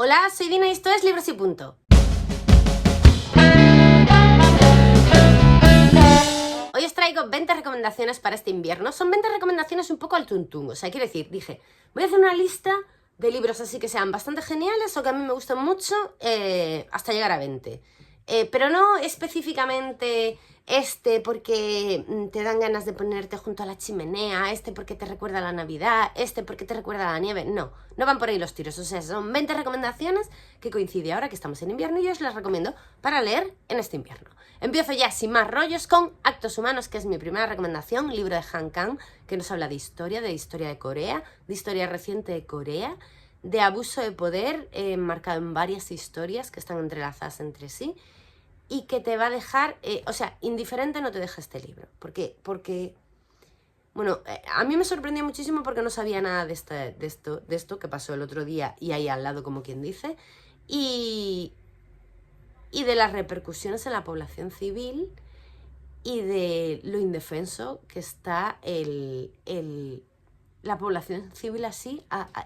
Hola, soy Dina y esto es Libros y Punto. Hoy os traigo 20 recomendaciones para este invierno. Son 20 recomendaciones un poco al tuntún. O sea, quiero decir, dije, voy a hacer una lista de libros así que sean bastante geniales o que a mí me gustan mucho hasta llegar a 20. Pero no específicamente este porque te dan ganas de ponerte junto a la chimenea, este porque te recuerda a la Navidad, este porque te recuerda a la nieve. No van por ahí los tiros. O sea, son 20 recomendaciones que coincide ahora que estamos en invierno y yo os las recomiendo para leer en este invierno. Empiezo ya sin más rollos con Actos Humanos, que es mi primera recomendación, libro de Han Kang, que nos habla de historia de Corea, de historia reciente de Corea, de abuso de poder, marcado en varias historias que están entrelazadas entre sí, y que te va a dejar, o sea, indiferente no te deja este libro, porque bueno, a mí me sorprendió muchísimo porque no sabía nada de esto que pasó el otro día y ahí al lado, como quien dice, y de las repercusiones en la población civil y de lo indefenso que está la población civil así,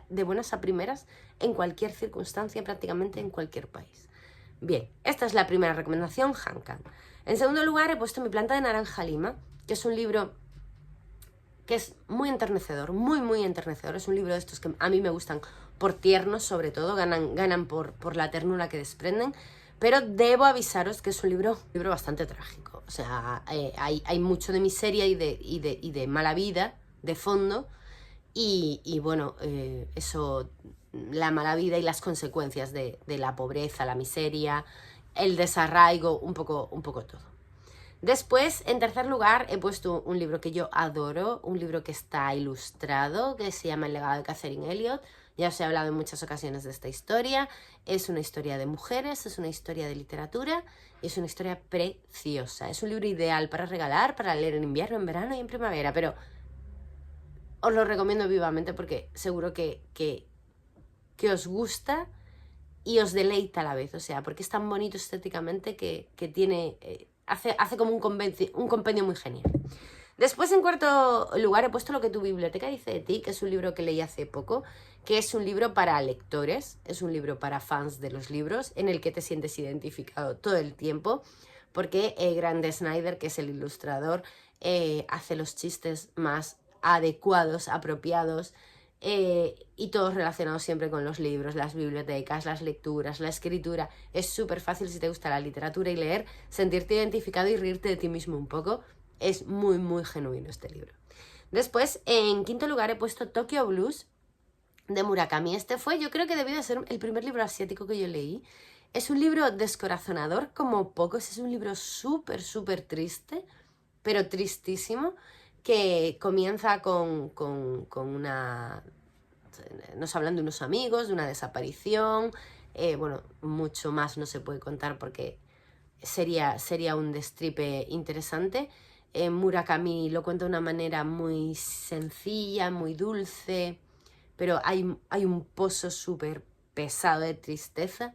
de buenas a primeras, en cualquier circunstancia, prácticamente en cualquier país. Bien, esta es la primera recomendación, Han Kang. En segundo lugar, he puesto Mi planta de naranja lima, que es un libro que es muy enternecedor, muy enternecedor. Es un libro de estos que a mí me gustan por tiernos, sobre todo, ganan por la ternura que desprenden. Pero debo avisaros que es un libro bastante trágico. O sea, hay mucho de miseria y de mala vida de fondo. Y bueno, eso, la mala vida y las consecuencias de la pobreza, la miseria, el desarraigo, un poco todo. Después, en tercer lugar, he puesto un libro que yo adoro, un libro que está ilustrado, que se llama El legado de Catherine Elliot. Ya os he hablado en muchas ocasiones de esta historia. Es una historia de mujeres, es una historia de literatura y es una historia preciosa. Es un libro ideal para regalar, para leer en invierno, en verano y en primavera, pero os lo recomiendo vivamente porque seguro que os gusta y os deleita a la vez, o sea, porque es tan bonito estéticamente que tiene, hace como un compendio muy genial. Después, en cuarto lugar, he puesto Lo que tu biblioteca dice de ti, que es un libro que leí hace poco, que es un libro para lectores, es un libro para fans de los libros, en el que te sientes identificado todo el tiempo, porque Grant Snyder, que es el ilustrador, hace los chistes más adecuados, apropiados, y todos relacionados siempre con los libros, las bibliotecas, las lecturas, la escritura. Es súper fácil si te gusta la literatura y leer, sentirte identificado y reírte de ti mismo un poco. Es muy genuino este libro. Después, en quinto lugar, he puesto Tokyo Blues, de Murakami. Este fue, yo creo que debió de ser el primer libro asiático que yo leí. Es un libro descorazonador como pocos, es un libro súper triste, pero tristísimo, que comienza con una... Nos hablan de unos amigos, de una desaparición, bueno, mucho más no se puede contar porque sería un destripe interesante. Murakami lo cuenta de una manera muy sencilla, muy dulce, pero hay un pozo súper pesado de tristeza,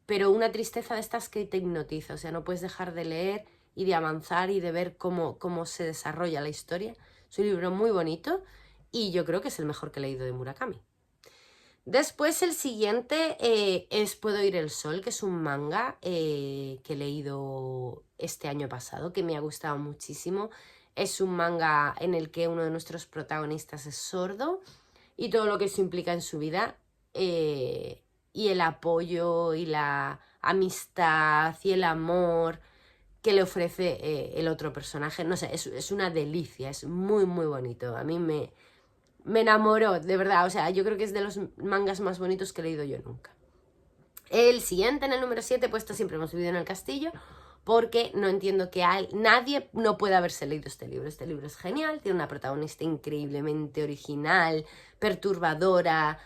pero una tristeza de estas que te hipnotiza, o sea, no puedes dejar de leer y de avanzar y de ver cómo se desarrolla la historia. Es un libro muy bonito y yo creo que es el mejor que he leído de Murakami. Después el siguiente es Puedo oír el sol, que es un manga que he leído este año pasado, que me ha gustado muchísimo. Es un manga en el que uno de nuestros protagonistas es sordo y todo lo que eso implica en su vida, y el apoyo y la amistad y el amor que le ofrece el otro personaje. No sé, es una delicia, es muy bonito. A mí me enamoró, de verdad. O sea, yo creo que es de los mangas más bonitos que he leído yo nunca. El siguiente, en el número 7, he puesto Siempre hemos vivido en el castillo, porque no entiendo que nadie no pueda haberse leído este libro. Este libro es genial, tiene una protagonista increíblemente original, perturbadora,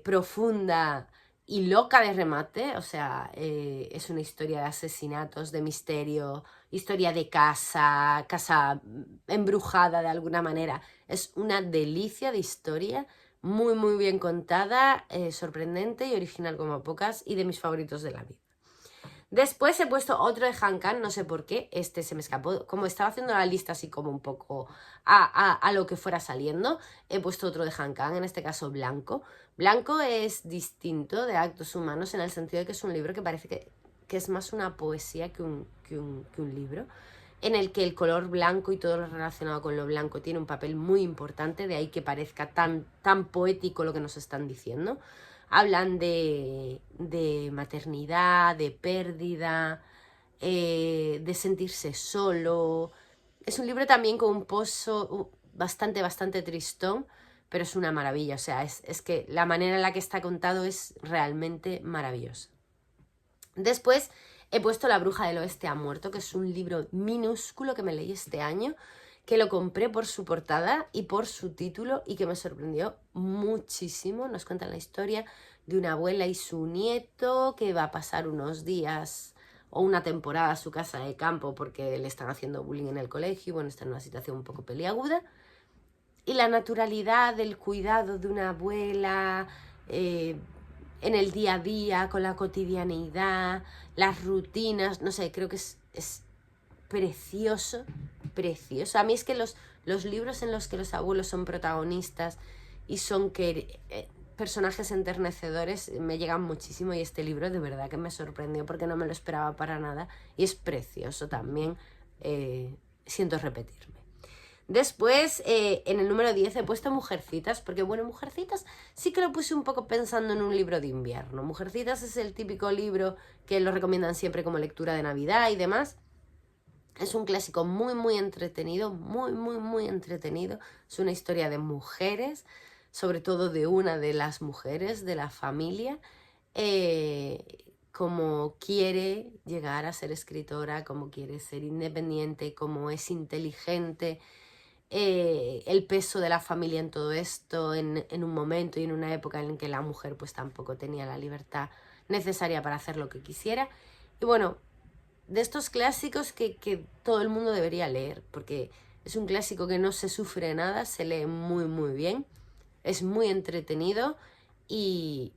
profunda y loca de remate. O sea, es una historia de asesinatos, de misterio, historia de casa embrujada de alguna manera. Es una delicia de historia, muy bien contada, sorprendente y original como pocas, y de mis favoritos de la vida. Después he puesto otro de Han Kang, no sé por qué, este se me escapó, como estaba haciendo la lista así como un poco a lo que fuera saliendo, he puesto otro de Han Kang, en este caso Blanco. Blanco es distinto de Actos Humanos en el sentido de que es un libro que parece que es más una poesía que un libro, en el que el color blanco y todo lo relacionado con lo blanco tiene un papel muy importante, de ahí que parezca tan poético lo que nos están diciendo. Hablan de maternidad, de pérdida, de sentirse solo. Es un libro también con un pozo bastante tristón, pero es una maravilla. O sea, es que la manera en la que está contado es realmente maravillosa. Después he puesto La bruja del oeste ha muerto, que es un libro minúsculo que me leí este año, que lo compré por su portada y por su título y que me sorprendió muchísimo. Nos cuentan la historia de una abuela y su nieto que va a pasar unos días o una temporada a su casa de campo porque le están haciendo bullying en el colegio y bueno, está en una situación un poco peliaguda. Y la naturalidad del cuidado de una abuela en el día a día, con la cotidianeidad, las rutinas, no sé, creo que es precioso, precioso. A mí es que los libros en los que los abuelos son protagonistas y son personajes enternecedores me llegan muchísimo, y este libro de verdad que me sorprendió porque no me lo esperaba para nada y es precioso también, siento repetirme. Después, en el número 10 he puesto Mujercitas, porque bueno, Mujercitas sí que lo puse un poco pensando en un libro de invierno. Mujercitas es el típico libro que lo recomiendan siempre como lectura de Navidad y demás. Es un clásico muy entretenido, muy entretenido. Es una historia de mujeres, sobre todo de una de las mujeres de la familia, cómo quiere llegar a ser escritora, cómo quiere ser independiente, cómo es inteligente, el peso de la familia en todo esto, en un momento y en una época en que la mujer pues tampoco tenía la libertad necesaria para hacer lo que quisiera. Y bueno, de estos clásicos que todo el mundo debería leer, porque es un clásico que no se sufre nada, se lee muy bien, es muy entretenido y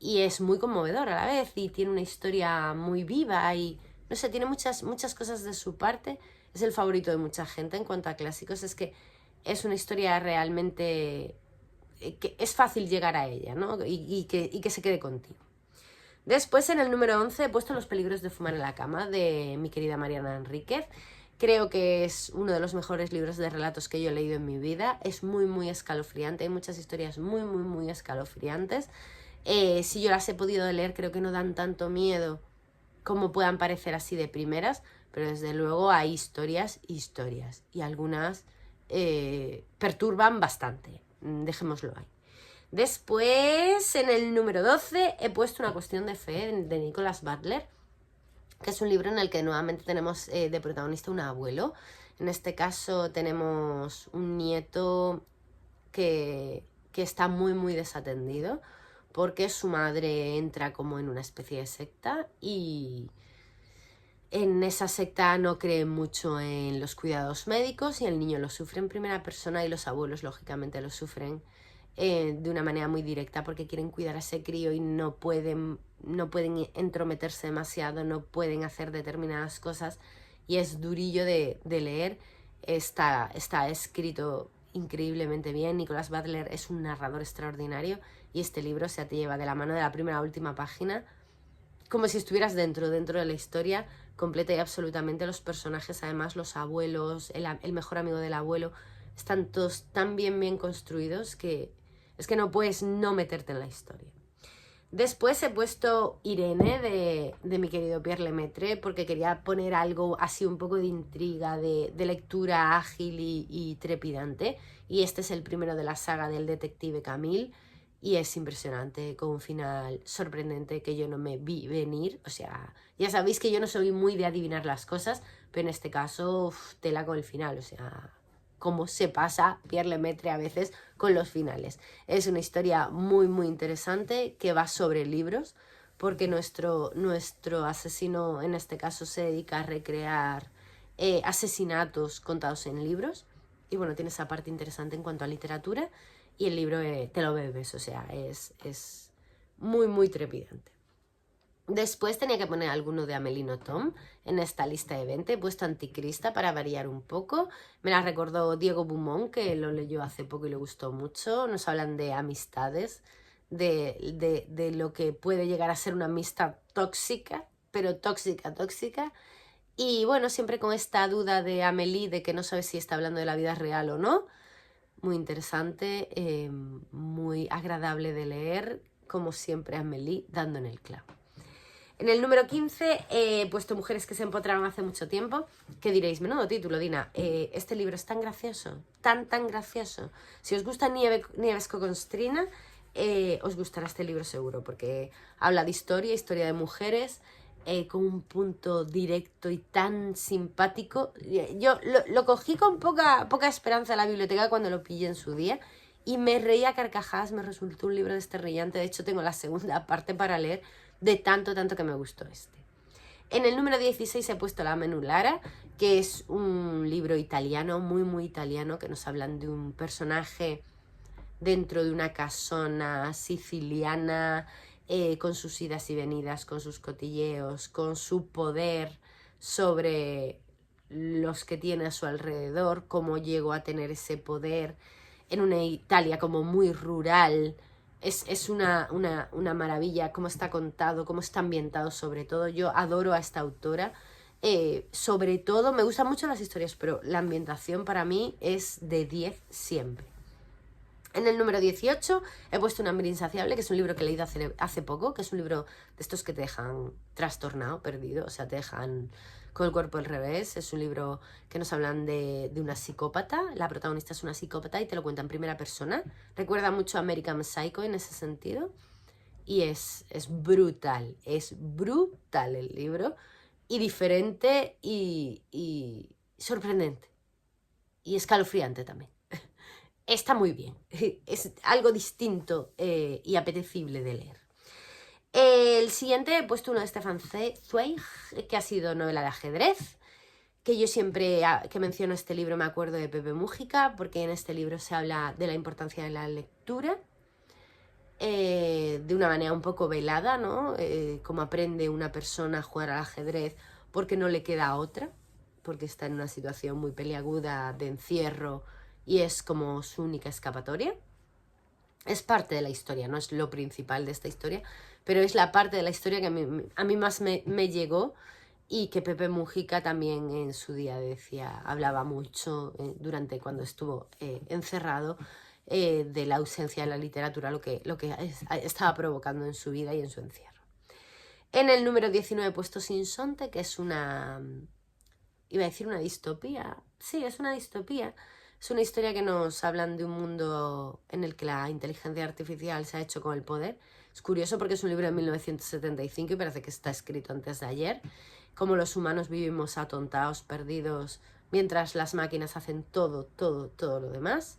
es muy conmovedor a la vez, y tiene una historia muy viva y no sé, tiene muchas cosas de su parte. Es el favorito de mucha gente en cuanto a clásicos, es que es una historia realmente que es fácil llegar a ella, ¿no? Y que se quede contigo. Después, en el número 11 he puesto Los peligros de fumar en la cama, de mi querida Mariana Enríquez. Creo que es uno de los mejores libros de relatos que yo he leído en mi vida. Es muy escalofriante, hay muchas historias muy escalofriantes. Si yo las he podido leer, creo que no dan tanto miedo como puedan parecer así de primeras, pero desde luego hay historias y algunas perturban bastante, dejémoslo ahí. Después, en el número 12 he puesto Una cuestión de fe, de Nicholas Butler, que es un libro en el que nuevamente tenemos de protagonista un abuelo. En este caso tenemos un nieto que está muy desatendido porque su madre entra como en una especie de secta y en esa secta no creen mucho en los cuidados médicos y el niño lo sufre en primera persona y los abuelos lógicamente lo sufren de una manera muy directa porque quieren cuidar a ese crío y no pueden entrometerse demasiado, no pueden hacer determinadas cosas y es durillo de leer. Está escrito increíblemente bien. Nicholas Butler es un narrador extraordinario y este libro te lleva de la mano de la primera a última página como si estuvieras dentro de la historia completa y absolutamente. Los personajes, además los abuelos, el mejor amigo del abuelo, están todos tan bien construidos que es que no puedes no meterte en la historia. Después he puesto Irene de mi querido Pierre Lemaitre porque quería poner algo así un poco de intriga, de lectura ágil y trepidante, y este es el primero de la saga del detective Camille y es impresionante, con un final sorprendente que yo no me vi venir. O sea, ya sabéis que yo no soy muy de adivinar las cosas, pero en este caso tela con el final, o sea, cómo se pasa Pierre Lemaitre a veces con los finales. Es una historia muy interesante que va sobre libros, porque nuestro asesino en este caso se dedica a recrear asesinatos contados en libros. Y bueno, tiene esa parte interesante en cuanto a literatura y el libro te lo bebes, o sea, es muy trepidante. Después tenía que poner alguno de Amélie Nothomb en esta lista de 20. He puesto Anticrista para variar un poco. Me la recordó Diego Beaumont, que lo leyó hace poco y le gustó mucho. Nos hablan de amistades, de lo que puede llegar a ser una amistad tóxica, pero tóxica, tóxica. Y bueno, siempre con esta duda de Amélie de que no sabe si está hablando de la vida real o no. Muy interesante, muy agradable de leer, como siempre Amélie dando en el clavo. En el número 15 he puesto Mujeres que se empotraron hace mucho tiempo. ¿Qué diréis? Menudo título, Dina. Este libro es tan gracioso, tan gracioso. Si os gusta Nieves Coconstrina, os gustará este libro seguro, porque habla de historia de mujeres, con un punto directo y tan simpático. Yo lo cogí con poca esperanza en la biblioteca cuando lo pillé en su día y me reía a carcajadas, me resultó un libro desterrillante. De hecho, tengo la segunda parte para leer de tanto que me gustó este. En el número 16 he puesto La Menulara, que es un libro italiano, muy italiano, que nos hablan de un personaje dentro de una casona siciliana, con sus idas y venidas, con sus cotilleos, con su poder sobre los que tiene a su alrededor, cómo llegó a tener ese poder en una Italia como muy rural. Es una maravilla cómo está contado, cómo está ambientado sobre todo. Yo adoro a esta autora. Sobre todo, me gustan mucho las historias, pero la ambientación para mí es de 10 siempre. En el número 18 he puesto Un hambre insaciable, que es un libro que he leído hace poco, que es un libro de estos que te dejan trastornado, perdido, o sea, te dejan con el cuerpo al revés. Es un libro que nos hablan de una psicópata. La protagonista es una psicópata y te lo cuenta en primera persona. Recuerda mucho a American Psycho en ese sentido. Y es brutal el libro. Y diferente y sorprendente. Y escalofriante también. Está muy bien, es algo distinto y apetecible de leer. El siguiente he puesto uno de Stefan Zweig, que ha sido novela de ajedrez, que yo siempre que menciono este libro me acuerdo de Pepe Mújica, porque en este libro se habla de la importancia de la lectura, de una manera un poco velada, ¿no? Cómo aprende una persona a jugar al ajedrez porque no le queda otra, porque está en una situación muy peliaguda de encierro, y es como su única escapatoria. Es parte de la historia, no es lo principal de esta historia, pero es la parte de la historia que a mí más me llegó, y que Pepe Mújica también en su día hablaba mucho durante cuando estuvo encerrado, de la ausencia de la literatura, lo que estaba provocando en su vida y en su encierro. En el número 19 he puesto Sinsonte, que es una... iba a decir una distopía. Sí, es una distopía. Es una historia que nos hablan de un mundo en el que la inteligencia artificial se ha hecho con el poder. Es curioso porque es un libro de 1975 y parece que está escrito antes de ayer. Cómo los humanos vivimos atontados, perdidos, mientras las máquinas hacen todo lo demás.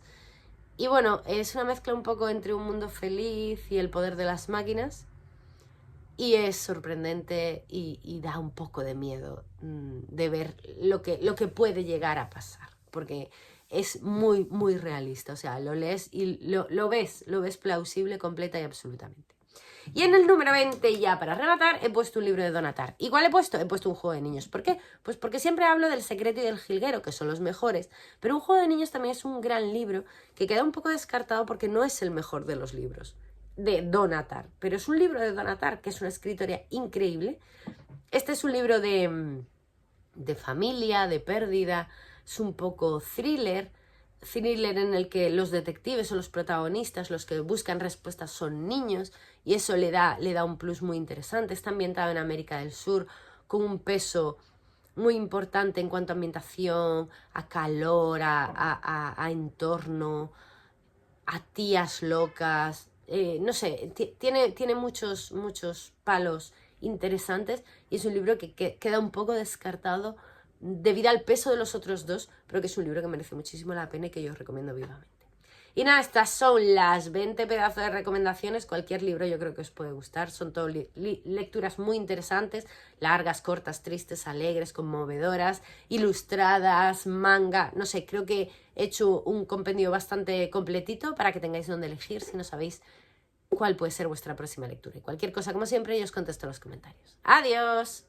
Y bueno, es una mezcla un poco entre un mundo feliz y el poder de las máquinas. Y es sorprendente y da un poco de miedo de ver lo que puede llegar a pasar. Porque es muy realista, o sea, lo lees y lo ves plausible completa y absolutamente. Y en el número 20, ya para rematar, he puesto un libro de Donatar. ¿Y cuál he puesto? He puesto Un juego de niños. ¿Por qué? Pues porque siempre hablo del Secreto y del Jilguero, que son los mejores, pero Un juego de niños también es un gran libro que queda un poco descartado porque no es el mejor de los libros de Donatar, pero es un libro de Donatar, que es una escritora increíble. Este es un libro de familia, de pérdida. Es un poco thriller en el que los detectives o los protagonistas, los que buscan respuestas, son niños, y eso le da un plus muy interesante. Está ambientado en América del Sur, con un peso muy importante en cuanto a ambientación, a calor, a entorno, a tías locas. No sé, tiene muchos palos interesantes, y es un libro que queda un poco descartado debido al peso de los otros dos, pero que es un libro que merece muchísimo la pena y que yo os recomiendo vivamente. Y nada, estas son las 20 pedazos de recomendaciones. Cualquier libro yo creo que os puede gustar. Son todo lecturas muy interesantes, largas, cortas, tristes, alegres, conmovedoras, ilustradas, manga. No sé, creo que he hecho un compendio bastante completito para que tengáis donde elegir si no sabéis cuál puede ser vuestra próxima lectura. Y cualquier cosa, como siempre, yo os contesto en los comentarios. ¡Adiós!